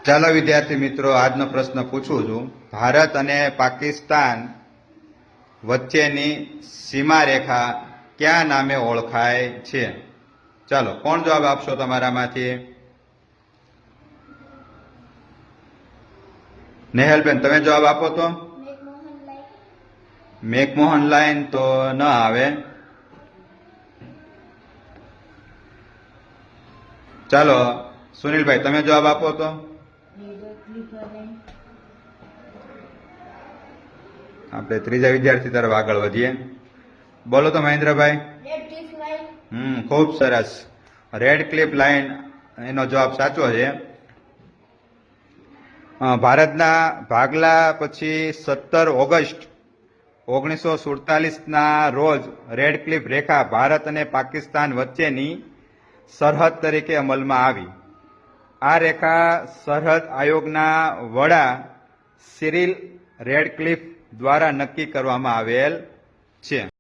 ચાલો વિદ્યાર્થી મિત્રો, આજનો પ્રશ્ન પૂછું છું. ભારત અને પાકિસ્તાન વચ્ચેની સીમારેખા કયા નામે ઓળખાય છે? ચાલો, કોણ જવાબ આપશો તમારામાંથી? નેહલબેન, તમે જવાબ આપો તો. મેકમોહન લાઈન તો ન આવે. ચાલો સુનિલભાઈ, તમે જવાબ આપો તો. આપણે ત્રીજા વિદ્યાર્થી તરફ આગળ વધીએ. બોલો તો મહેન્દ્રભાઈ. ખૂબ સરસ. રેડ ક્લિફ લાઈન એનો જવાબ સાચો છે. ભારતના ભાગલા પછી 17 ઓગસ્ટ 1947ના રોજ રેડ ક્લિફ રેખા ભારત અને પાકિસ્તાન વચ્ચેની સરહદ તરીકે અમલમાં આવી. આ રેખા સરહદ આયોગના વડા સિરિલ રેડક્લિફ દ્વારા નક્કી કરવામાં આવેલ છે.